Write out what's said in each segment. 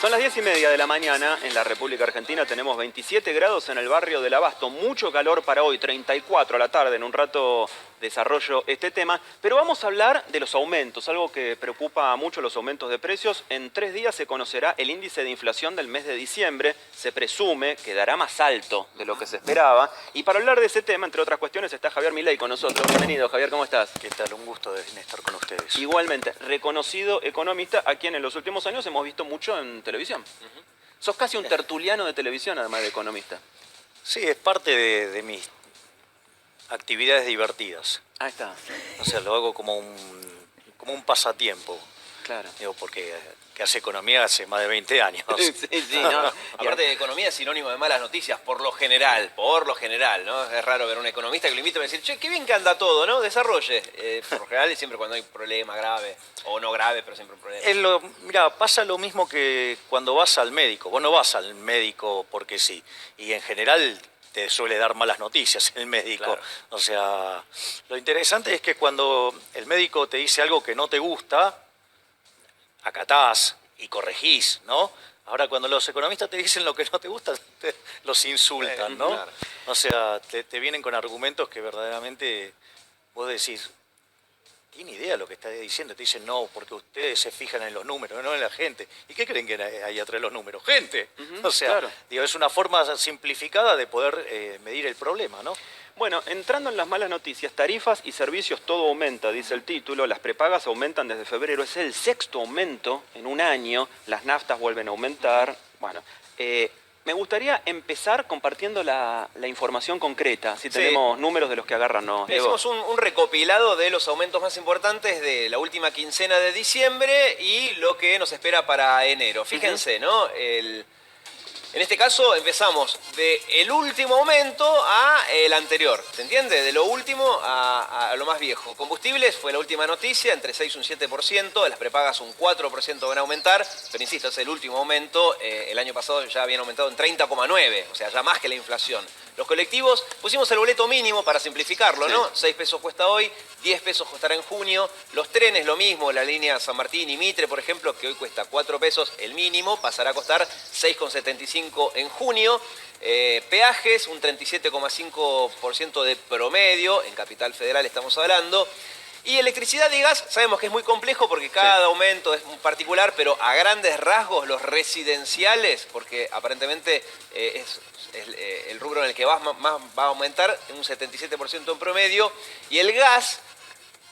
Son las 10:30 de la mañana en la República Argentina, tenemos 27 grados en el barrio del Abasto, mucho calor para hoy, 34 a la tarde, en un rato desarrollo este tema, pero vamos a hablar de los aumentos, algo que preocupa mucho, los aumentos de precios. En 3 días se conocerá el índice de inflación del mes de diciembre, se presume que dará más alto de lo que se esperaba, y para hablar de ese tema, entre otras cuestiones, está Javier Milei con nosotros. Bienvenido, Javier, ¿cómo estás? ¿Qué tal? Un gusto de estar con ustedes. Igualmente, reconocido economista, a quien en los últimos años hemos visto mucho en televisión. Sos casi un tertuliano de televisión, además de economista. Sí, es parte de mis actividades divertidas. Ahí está. O sea, lo hago como un pasatiempo. Claro. Digo, porque que hace economía hace más de 20 años. Sí, no. Aparte de economía es sinónimo de malas noticias, por lo general, ¿no? Es raro ver a un economista que lo invita a decir, che, qué bien que anda todo, ¿no? Desarrolle. Por lo general, siempre cuando hay problema grave, o no grave, pero siempre un problema. Mira, pasa lo mismo que cuando vas al médico. Vos no vas al médico porque sí. Y en general te suele dar malas noticias el médico. Claro. O sea, lo interesante es que cuando el médico te dice algo que no te gusta, acatás y corregís, ¿no? Ahora, cuando los economistas te dicen lo que no te gusta, los insultan, ¿no? Claro. O sea, te vienen con argumentos que verdaderamente vos decís, ¿tiene idea lo que está diciendo? Te dicen, no, porque ustedes se fijan en los números, no en la gente. ¿Y qué creen que hay atrás de los números? ¡Gente! O sea, claro. digo, es una forma simplificada de poder medir el problema, ¿no? Bueno, entrando en las malas noticias, tarifas y servicios todo aumenta, dice el título. Las prepagas aumentan desde febrero, es el 6º aumento en un año. Las naftas vuelven a aumentar. Bueno, me gustaría empezar compartiendo la información concreta, si tenemos números de los que agarran, ¿no? Hicimos un recopilado de los aumentos más importantes de la última quincena de diciembre y lo que nos espera para enero. Fíjense, ¿no? En este caso empezamos del último aumento a el anterior, ¿se entiende? De lo último a lo más viejo. Combustibles fue la última noticia, entre 6 y un 7%, las prepagas un 4% van a aumentar, pero insisto, es el último aumento, el año pasado ya habían aumentado en 30,9%, o sea, ya más que la inflación. Los colectivos, pusimos el boleto mínimo para simplificarlo, ¿no? 6 pesos cuesta hoy, 10 pesos costará en junio. Los trenes lo mismo, la línea San Martín y Mitre, por ejemplo, que hoy cuesta 4 pesos el mínimo, pasará a costar 6,75 en junio. Peajes, un 37,5% de promedio, en Capital Federal estamos hablando. Y electricidad y gas, sabemos que es muy complejo porque cada aumento es particular, pero a grandes rasgos los residenciales, porque aparentemente es el rubro en el que más va a aumentar, en un 77% en promedio, y el gas,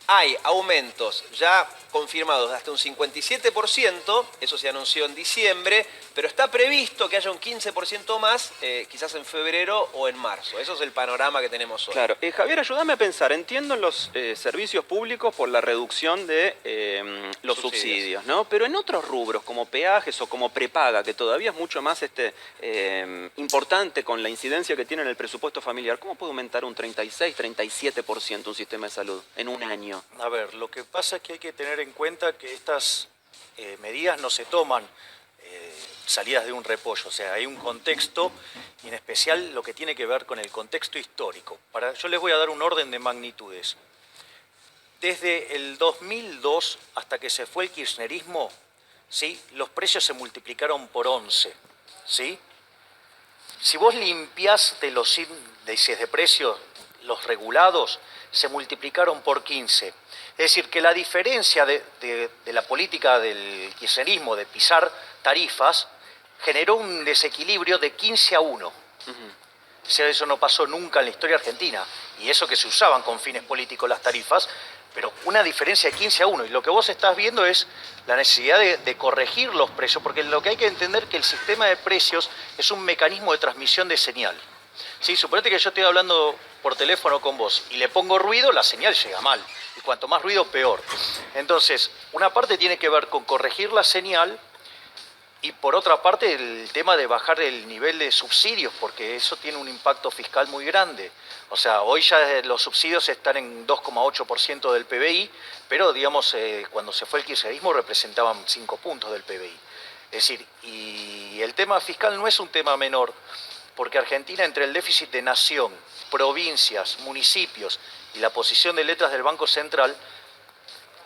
hay aumentos ya confirmados de hasta un 57%, eso se anunció en diciembre, pero está previsto que haya un 15% más, quizás en febrero o en marzo. Eso es el panorama que tenemos hoy. Claro. Javier, ayúdame a pensar. Entiendo en los servicios públicos por la reducción de los subsidios, ¿no? Pero en otros rubros, como peajes o como prepaga, que todavía es mucho más importante con la incidencia que tiene en el presupuesto familiar, ¿cómo puede aumentar un 36, 37% un sistema de salud en un año? A ver, lo que pasa es que hay que tener en cuenta que estas medidas no se toman salidas de un repollo, o sea, hay un contexto, y en especial lo que tiene que ver con el contexto histórico. Yo les voy a dar un orden de magnitudes. Desde el 2002 hasta que se fue el kirchnerismo, ¿sí?, los precios se multiplicaron por 11, ¿sí? Si vos limpiás de los índices de precios, los regulados, se multiplicaron por 15. Es decir, que la diferencia de la política del kirchnerismo de pisar tarifas generó un desequilibrio de 15-1. O sea, eso no pasó nunca en la historia argentina. Y eso que se usaban con fines políticos las tarifas, pero una diferencia de 15-1. Y lo que vos estás viendo es la necesidad de corregir los precios, porque lo que hay que entender es que el sistema de precios es un mecanismo de transmisión de señal. ¿Sí? Suponete que yo estoy hablando por teléfono con vos y le pongo ruido, la señal llega mal. Y cuanto más ruido, peor. Entonces, una parte tiene que ver con corregir la señal y por otra parte el tema de bajar el nivel de subsidios, porque eso tiene un impacto fiscal muy grande. O sea, hoy ya los subsidios están en 2,8% del PBI, pero digamos, cuando se fue el kirchnerismo representaban 5 puntos del PBI. Es decir, y el tema fiscal no es un tema menor, porque Argentina, entre el déficit de nación, provincias, municipios y la posición de letras del Banco Central,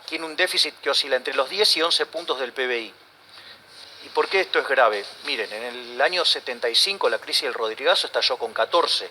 tiene un déficit que oscila entre los 10 y 11 puntos del PBI. ¿Y por qué esto es grave? Miren, en el año 75 la crisis del Rodrigazo estalló con 14,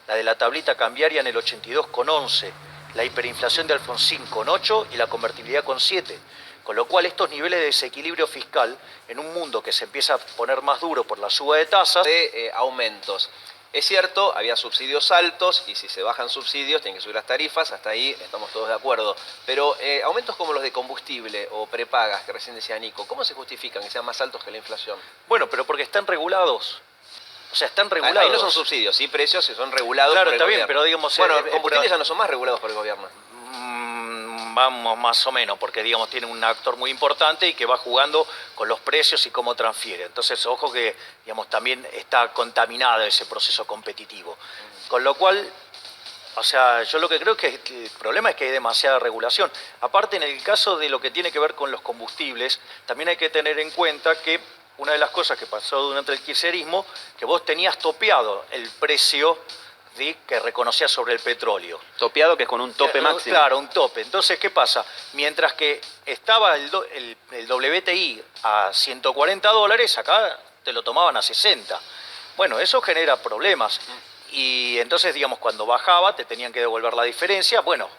la de la tablita cambiaria en el 82 con 11, la hiperinflación de Alfonsín con 8 y la convertibilidad con 7. Con lo cual estos niveles de desequilibrio fiscal, en un mundo que se empieza a poner más duro por la suba de tasas... De aumentos. Es cierto, había subsidios altos y si se bajan subsidios tienen que subir las tarifas, hasta ahí estamos todos de acuerdo. Pero aumentos como los de combustible o prepagas, que recién decía Nico, ¿cómo se justifican que sean más altos que la inflación? Bueno, pero porque están regulados. O sea, están regulados. Ahí no son subsidios, sí, precios que son regulados claro, por el está gobierno. bien, pero digamos... Bueno, combustibles ya no son más regulados por el gobierno. Vamos más o menos, porque digamos tiene un actor muy importante y que va jugando con los precios y cómo transfiere. Entonces, ojo que digamos también está contaminado ese proceso competitivo. Con lo cual, o sea, yo lo que creo que el problema es que hay demasiada regulación. Aparte, en el caso de lo que tiene que ver con los combustibles, también hay que tener en cuenta que una de las cosas que pasó durante el kirchnerismo, que vos tenías topeado el precio que reconocía sobre el petróleo. Topeado, que es con un tope máximo. Claro, un tope. Entonces, ¿qué pasa? Mientras que estaba el WTI a $140, acá te lo tomaban a 60. Bueno, eso genera problemas. Y entonces, digamos, cuando bajaba te tenían que devolver la diferencia. Bueno,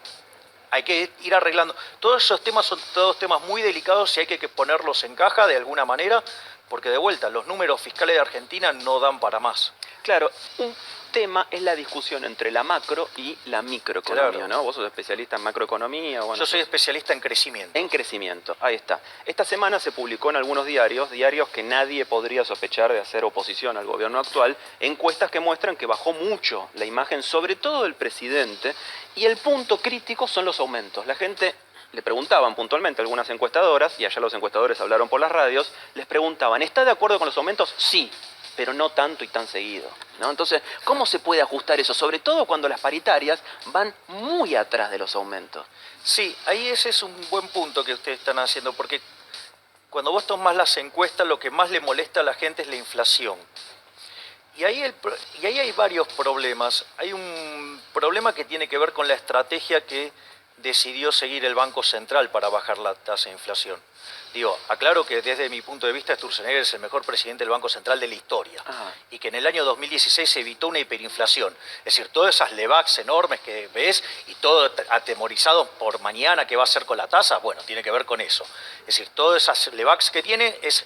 hay que ir arreglando. Todos esos temas son todos temas muy delicados y hay que ponerlos en caja de alguna manera, porque de vuelta, los números fiscales de Argentina no dan para más. Claro, un tema es la discusión entre la macro y la microeconomía, Claro. ¿no? Vos sos especialista en macroeconomía. Bueno, Yo soy especialista en crecimiento. en crecimiento, ahí está. Esta semana se publicó en algunos diarios que nadie podría sospechar de hacer oposición al gobierno actual, encuestas que muestran que bajó mucho la imagen, sobre todo del presidente, y el punto crítico son los aumentos. La gente... Le preguntaban puntualmente a algunas encuestadoras, y allá los encuestadores hablaron por las radios, les preguntaban, ¿está de acuerdo con los aumentos? Sí, pero no tanto y tan seguido, ¿no? Entonces, ¿cómo se puede ajustar eso? Sobre todo cuando las paritarias van muy atrás de los aumentos. Sí, ahí ese es un buen punto que ustedes están haciendo, porque cuando vos tomás las encuestas, lo que más le molesta a la gente es la inflación. Y ahí hay varios problemas. Hay un problema que tiene que ver con la estrategia que decidió seguir el Banco Central para bajar la tasa de inflación. Digo, aclaro que desde mi punto de vista Sturzenegger es el mejor presidente del Banco Central de la historia. Y que en el año 2016 se evitó una hiperinflación. Es decir, todas esas levacs enormes que ves y todo atemorizado por mañana qué va a hacer con la tasa, bueno, tiene que ver con eso. Es decir, todas esas levacs que tiene es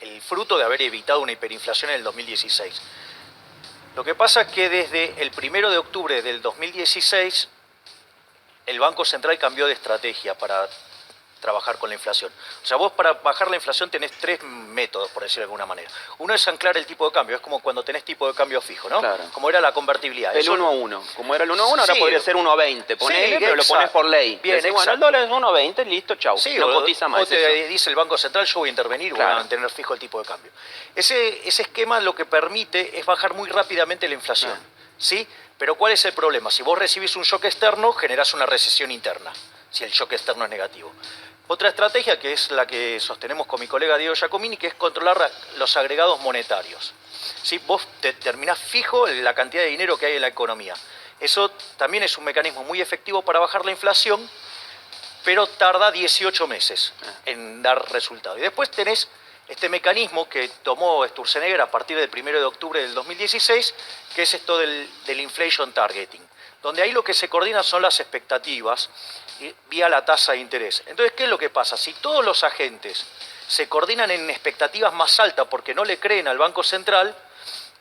el fruto de haber evitado una hiperinflación en el 2016. Lo que pasa es que desde el 1 de octubre del 2016 el Banco Central cambió de estrategia para trabajar con la inflación. O sea, vos para bajar la inflación tenés tres métodos, por decirlo de alguna manera. Uno es anclar el tipo de cambio, es como cuando tenés tipo de cambio fijo, ¿no? Claro. Como era la convertibilidad. El 1 a 1. Como era el 1 a 1, ahora Sí. podría ser 1 a 20. Ponele, Sí, pero lo pones por ley. Bien, Decís, bueno, el exacto. dólar es 1 a 20, listo, chau. Sí, no o cotiza más. te dice el Banco Central, yo voy a intervenir, voy Claro. a mantener fijo el tipo de cambio. Ese esquema lo que permite es bajar muy rápidamente la inflación, ¿sí? Pero ¿cuál es el problema? Si vos recibís un shock externo, generás una recesión interna, si el shock externo es negativo. Otra estrategia, que es la que sostenemos con mi colega Diego Giacomini, que es controlar los agregados monetarios. ¿Sí? Vos determinás fijo la cantidad de dinero que hay en la economía. Eso también es un mecanismo muy efectivo para bajar la inflación, pero tarda 18 meses en dar resultado. Y después tenés este mecanismo que tomó Sturzenegger a partir del 1 de octubre del 2016, que es esto del inflation targeting, donde ahí lo que se coordina son las expectativas vía la tasa de interés. Entonces, ¿qué es lo que pasa? Si todos los agentes se coordinan en expectativas más altas porque no le creen al Banco Central,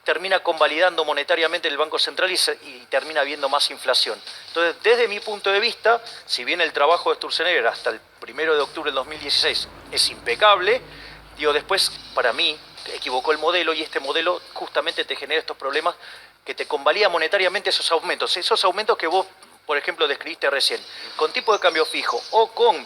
termina convalidando monetariamente el Banco Central y termina habiendo más inflación. Entonces, desde mi punto de vista, si bien el trabajo de Sturzenegger hasta el 1 de octubre del 2016 es impecable, digo, después, para mí, equivocó el modelo y este modelo justamente te genera estos problemas que te convalida monetariamente esos aumentos que vos, por ejemplo, describiste recién, con tipo de cambio fijo o con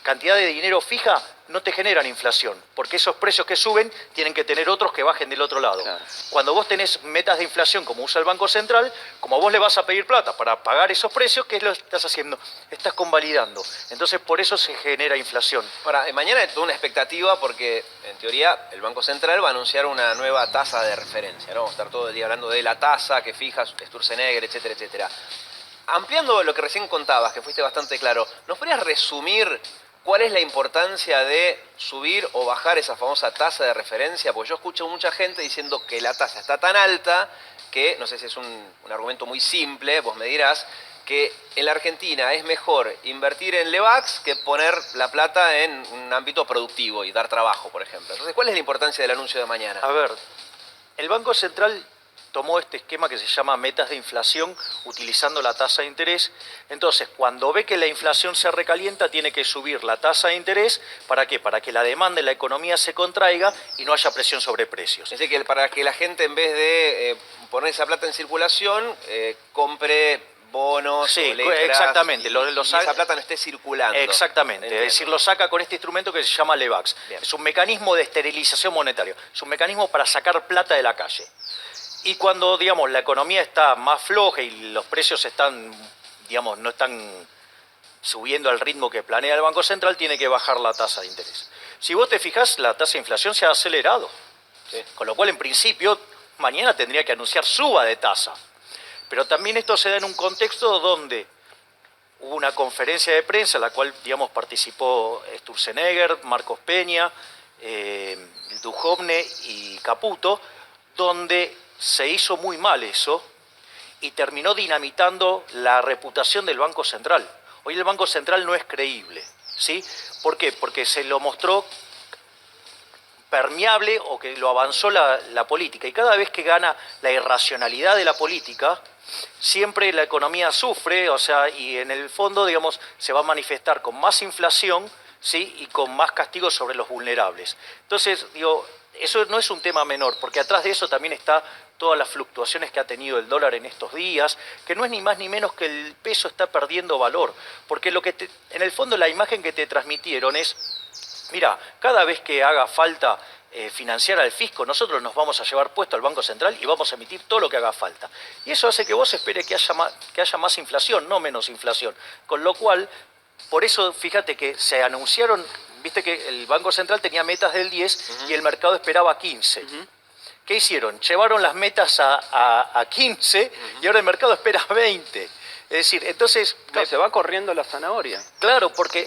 cantidad de dinero fija, no te generan inflación, porque esos precios que suben tienen que tener otros que bajen del otro lado. Claro. Cuando vos tenés metas de inflación como usa el Banco Central, como vos le vas a pedir plata para pagar esos precios, ¿qué es lo que estás haciendo? Estás convalidando. Entonces por eso se genera inflación. Ahora, mañana hay toda una expectativa porque, en teoría, el Banco Central va a anunciar una nueva tasa de referencia, ¿no? Vamos a estar todo el día hablando de la tasa que fija Sturzenegger, etcétera, etcétera. Ampliando lo que recién contabas, que fuiste bastante claro, ¿nos podrías resumir ¿cuál es la importancia de subir o bajar esa famosa tasa de referencia? Porque yo escucho mucha gente diciendo que la tasa está tan alta que, no sé si es un argumento muy simple, vos me dirás, que en la Argentina es mejor invertir en Levax que poner la plata en un ámbito productivo y dar trabajo, por ejemplo. Entonces, ¿cuál es la importancia del anuncio de mañana? A ver, el Banco Central tomó este esquema que se llama metas de inflación utilizando la tasa de interés. Entonces, cuando ve que la inflación se recalienta, tiene que subir la tasa de interés. ¿Para qué? Para que la demanda en la economía se contraiga y no haya presión sobre precios. Es decir, que para que la gente, en vez de poner esa plata en circulación, compre bonos Sí, o letras, exactamente. Y esa plata no esté circulando. Exactamente. Entiendo. Es decir, lo saca con este instrumento que se llama Levax. Bien. Es un mecanismo de esterilización monetaria. Es un mecanismo para sacar plata de la calle. Y cuando, digamos, la economía está más floja y los precios están, digamos, no están subiendo al ritmo que planea el Banco Central, tiene que bajar la tasa de interés. Si vos te fijás, la tasa de inflación se ha acelerado. Sí. Con lo cual, en principio, mañana tendría que anunciar suba de tasa. Pero también esto se da en un contexto donde hubo una conferencia de prensa en la cual, digamos, participó Sturzenegger, Marcos Peña, Duhovne y Caputo, donde se hizo muy mal eso y terminó dinamitando la reputación del Banco Central. Hoy el Banco Central no es creíble, ¿sí? ¿Por qué? Porque se lo mostró permeable o que lo avanzó la política. Y cada vez que gana la irracionalidad de la política, siempre la economía sufre, o sea, y en el fondo, digamos, se va a manifestar con más inflación, ¿sí? Y con más castigos sobre los vulnerables. Entonces, digo, eso no es un tema menor, porque atrás de eso también está todas las fluctuaciones que ha tenido el dólar en estos días, que no es ni más ni menos que el peso está perdiendo valor, porque en el fondo la imagen que te transmitieron es: mira, cada vez que haga falta financiar al fisco, nosotros nos vamos a llevar puesto al Banco Central y vamos a emitir todo lo que haga falta. Y eso hace que vos esperes que haya más inflación, no menos inflación. Con lo cual, por eso fíjate que se anunciaron, viste que el Banco Central tenía metas del 10 y el mercado esperaba 15. ¿Qué hicieron? Llevaron las metas a 15 y ahora el mercado espera 20. Es decir, entonces... Claro, se va corriendo la zanahoria. Claro, porque,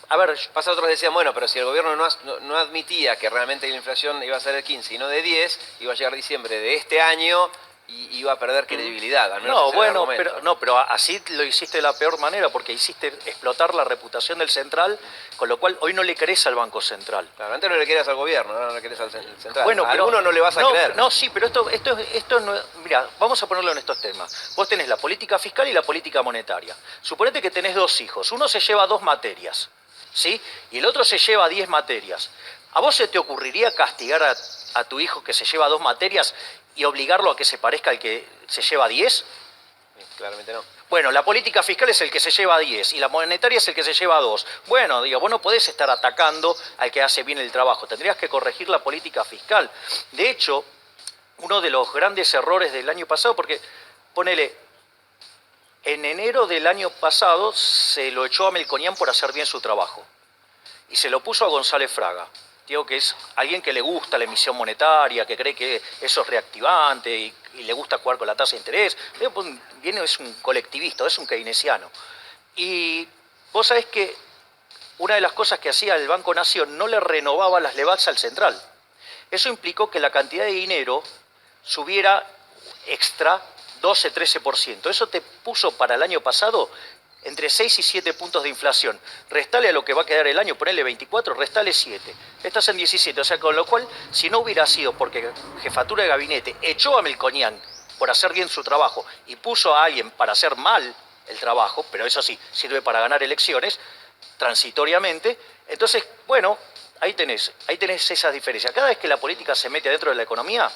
a ver... Pasa, otros decían, bueno, pero si el gobierno no admitía que realmente la inflación iba a ser de 15 y no de 10, iba a llegar diciembre de este año y iba a perder credibilidad. Al menos No, ese era el bueno, argumento. pero así lo hiciste de la peor manera, porque hiciste explotar la reputación del central, con lo cual hoy no le crees al Banco Central. Claro, antes no le querías al gobierno, ahora no le querés al central. Bueno, A pero alguno no le vas a creer. No, sí, pero esto no... Mira, vamos a ponerlo en estos temas. Vos tenés la política fiscal y la política monetaria. Suponete que tenés 2 hijos. Uno se lleva 2 materias, ¿sí? Y el otro se lleva 10 materias. ¿A vos se te ocurriría castigar a tu hijo que se lleva 2 materias y obligarlo a que se parezca al que se lleva 10? Claramente no. Bueno, la política fiscal es el que se lleva 10 y la monetaria es el que se lleva 2. Bueno, digo, vos no podés estar atacando al que hace bien el trabajo. Tendrías que corregir la política fiscal. De hecho, uno de los grandes errores del año pasado, porque ponele, en enero del año pasado se lo echó a Melconian por hacer bien su trabajo y se lo puso a González Fraga. Digo que es alguien que le gusta la emisión monetaria, que cree que eso es reactivante y le gusta jugar con la tasa de interés. Es un colectivista, es un keynesiano. Y vos sabés que una de las cosas que hacía el Banco Nación, no le renovaba las Levax al central. Eso implicó que la cantidad de dinero subiera extra 12-13%. Eso te puso para el año pasado entre 6 y 7 puntos de inflación. Restale a lo que va a quedar el año, ponele 24, restale 7. Estás en 17, o sea, con lo cual, si no hubiera sido porque Jefatura de Gabinete echó a Melconian por hacer bien su trabajo y puso a alguien para hacer mal el trabajo, pero eso sí, sirve para ganar elecciones, transitoriamente, entonces, bueno, ahí tenés esas diferencias. Cada vez que la política se mete adentro de la economía,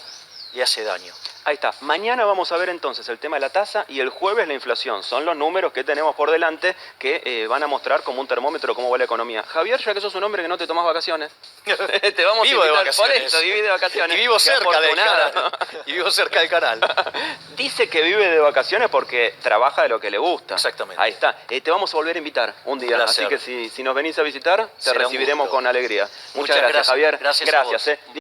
le hace daño. Ahí está. Mañana vamos a ver entonces el tema de la tasa y el jueves la inflación. Son los números que tenemos por delante que van a mostrar como un termómetro cómo va la economía. Javier, ya que sos un hombre que no te tomás vacaciones, te vamos Vivo a de invitar vacaciones. por esto, viví de vacaciones. Y vivo Qué cerca del afortunado. canal. Y vivo cerca del canal. Dice que vive de vacaciones porque trabaja de lo que le gusta. Exactamente. Ahí está. Te vamos a volver a invitar un día. Placer. Así que si nos venís a visitar, te Será un recibiremos gusto. con alegría. Muchas Muchas gracias, gracias. Javier. Gracias a vos. Gracias.